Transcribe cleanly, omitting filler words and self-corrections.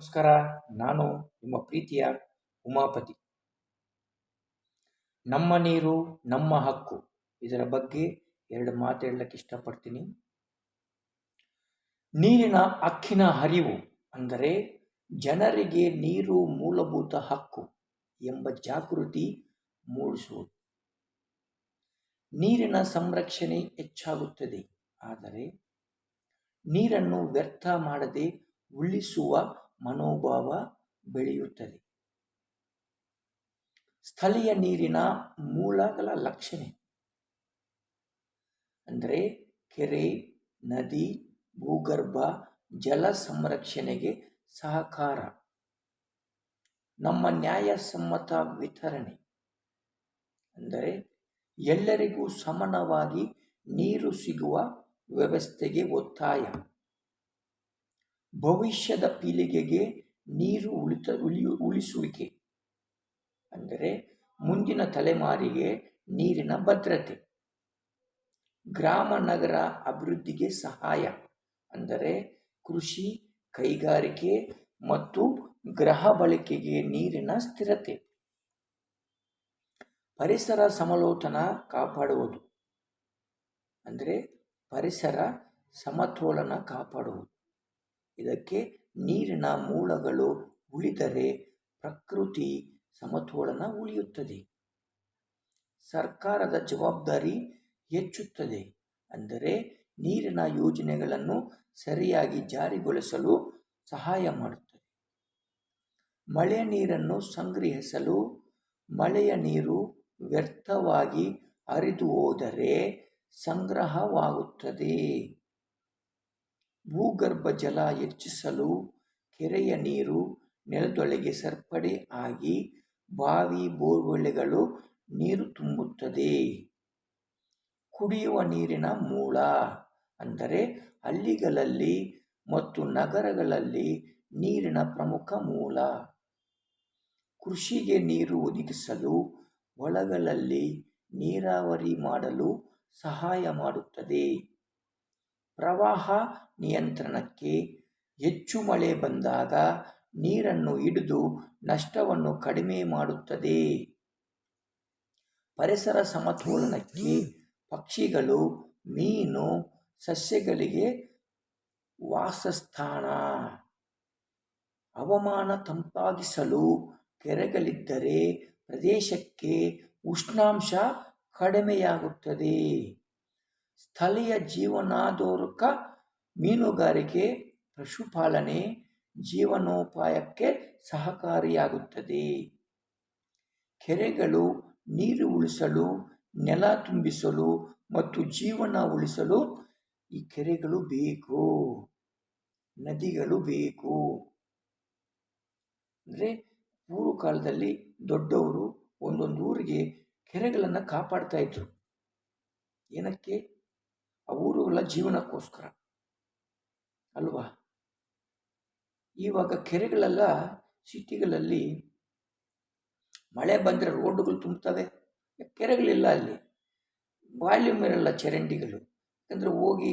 ನಮಸ್ಕಾರ. ನಾನು ನಿಮ್ಮ ಪ್ರೀತಿಯ ಉಮಾಪತಿ. ನಮ್ಮ ನೀರು ನಮ್ಮ ಹಕ್ಕು ಇದರ ಬಗ್ಗೆ ಎರಡು ಮಾತು ಹೇಳಲಿಕ್ಕೆ ಇಷ್ಟಪಡ್ತೀನಿ. ನೀರಿನ ಹಕ್ಕಿನ ಅರಿವು ಅಂದರೆ ಜನರಿಗೆ ನೀರು ಮೂಲಭೂತ ಹಕ್ಕು ಎಂಬ ಜಾಗೃತಿ ಮೂಡಿಸುವುದು. ನೀರಿನ ಸಂರಕ್ಷಣೆ ಹೆಚ್ಚಾಗುತ್ತದೆ, ಆದರೆ ನೀರನ್ನು ವ್ಯರ್ಥ ಮಾಡದೆ ಉಳಿಸುವ ಮನೋಭಾವ ಬೆಳೆಯುತ್ತದೆ. ಸ್ಥಳೀಯ ನೀರಿನ ಮೂಲಗಳ ಲಕ್ಷಣ ಅಂದರೆ ಕೆರೆ, ನದಿ, ಭೂಗರ್ಭ ಜಲ ಸಂರಕ್ಷಣೆಗೆ ಸಹಕಾರ. ನಮ್ಮ ನ್ಯಾಯಸಮ್ಮತ ವಿತರಣೆ ಅಂದರೆ ಎಲ್ಲರಿಗೂ ಸಮಾನವಾಗಿ ನೀರು ಸಿಗುವ ವ್ಯವಸ್ಥೆಗೆ ಒತ್ತಾಯ. ಭವಿಷ್ಯದ ಪೀಳಿಗೆಗೆ ನೀರು ಉಳಿಸುವಿಕೆ ಅಂದರೆ ಮುಂದಿನ ತಲೆಮಾರಿಗೆ ನೀರಿನ ಭದ್ರತೆ. ಗ್ರಾಮ ನಗರ ಅಭಿವೃದ್ಧಿಗೆ ಸಹಾಯ ಅಂದರೆ ಕೃಷಿ, ಕೈಗಾರಿಕೆ ಮತ್ತು ಗೃಹ ಬಳಕೆಗೆ ನೀರಿನ ಸ್ಥಿರತೆ. ಪರಿಸರ ಸಮತೋಲನ ಕಾಪಾಡುವುದು ಅಂದರೆ ಪರಿಸರ ಸಮತೋಲನ ಕಾಪಾಡುವುದು. ಇದಕ್ಕೆ ನೀರಿನ ಮೂಲಗಳು ಉಳಿದರೆ ಪ್ರಕೃತಿ ಸಮತೋಲನ ಉಳಿಯುತ್ತದೆ. ಸರ್ಕಾರದ ಜವಾಬ್ದಾರಿ ಹೆಚ್ಚುತ್ತದೆ ಅಂದರೆ ನೀರಿನ ಯೋಜನೆಗಳನ್ನು ಸರಿಯಾಗಿ ಜಾರಿಗೊಳಿಸಲು ಸಹಾಯ ಮಾಡುತ್ತದೆ. ಮಳೆಯ ನೀರನ್ನು ಸಂಗ್ರಹಿಸಲು ಮಳೆಯ ನೀರು ವ್ಯರ್ಥವಾಗಿ ಹರಿದು ಹೋದರೆ ಸಂಗ್ರಹವಾಗುತ್ತದೆ. ಭೂಗರ್ಭ ಜಲ ಹೆಚ್ಚಿಸಲು ಕೆರೆಯ ನೀರು ನೆಲದೊಳಗೆ ಸೇರ್ಪಡೆ ಆಗಿ ಬಾವಿ, ಬೋರ್ವೆಲ್ಗಳು ನೀರು ತುಂಬುತ್ತದೆ. ಕುಡಿಯುವ ನೀರಿನ ಮೂಲ ಅಂದರೆ ಹಳ್ಳಿಗಳಲ್ಲಿ ಮತ್ತು ನಗರಗಳಲ್ಲಿ ನೀರಿನ ಪ್ರಮುಖ ಮೂಲ. ಕೃಷಿಗೆ ನೀರು ಒದಗಿಸಲು ಹೊಲಗಳಲ್ಲಿ ನೀರಾವರಿ ಮಾಡಲು ಸಹಾಯ ಮಾಡುತ್ತದೆ. ಪ್ರವಾಹ ನಿಯಂತ್ರಣಕ್ಕೆ ಹೆಚ್ಚು ಮಳೆ ಬಂದಾಗ ನೀರನ್ನು ಹಿಡಿದು ನಷ್ಟವನ್ನು ಕಡಿಮೆ ಮಾಡುತ್ತದೆ. ಪರಿಸರ ಸಮತೋಲನಕ್ಕೆ ಪಕ್ಷಿಗಳು, ಮೀನು, ಸಸ್ಯಗಳಿಗೆ ವಾಸಸ್ಥಾನ. ಹವಾಮಾನ ತಂಪಾಗಿಸಲು ಕೆರೆಗಳಿದ್ದರೆ ಪ್ರದೇಶಕ್ಕೆ ಉಷ್ಣಾಂಶ ಕಡಿಮೆಯಾಗುತ್ತದೆ. ಸ್ಥಳೀಯ ಜೀವನಾಧಾರಕ ಮೀನುಗಾರಿಕೆ, ಪಶುಪಾಲನೆ ಜೀವನೋಪಾಯಕ್ಕೆ ಸಹಕಾರಿಯಾಗುತ್ತದೆ. ಕೆರೆಗಳು ನೀರು ಉಳಿಸಲು, ನೆಲ ತುಂಬಿಸಲು ಮತ್ತು ಜೀವನ ಉಳಿಸಲು ಈ ಕೆರೆಗಳು ಬೇಕು, ನದಿಗಳು ಬೇಕು. ಅಂದರೆ ಪೂರ್ವ ಕಾಲದಲ್ಲಿ ದೊಡ್ಡವರು ಒಂದೊಂದು ಊರಿಗೆ ಕೆರೆಗಳನ್ನು ಕಾಪಾಡ್ತಾ ಇದ್ರು. ಏನಕ್ಕೆ? ಆ ಊರುಗಳ ಜೀವನಕ್ಕೋಸ್ಕರ ಅಲ್ವಾ? ಇವಾಗ ಕೆರೆಗಳೆಲ್ಲ ಸಿಟಿಗಳಲ್ಲಿ ಮಳೆ ಬಂದರೆ ರೋಡ್ಗಳು ತುಂಬ್ತವೆ, ಕೆರೆಗಳಿಲ್ಲ. ಅಲ್ಲಿ ವಾಲ್ಯೂಮ್ ಇರಲ್ಲ ಚರಂಡಿಗಳು. ಯಾಕಂದರೆ ಹೋಗಿ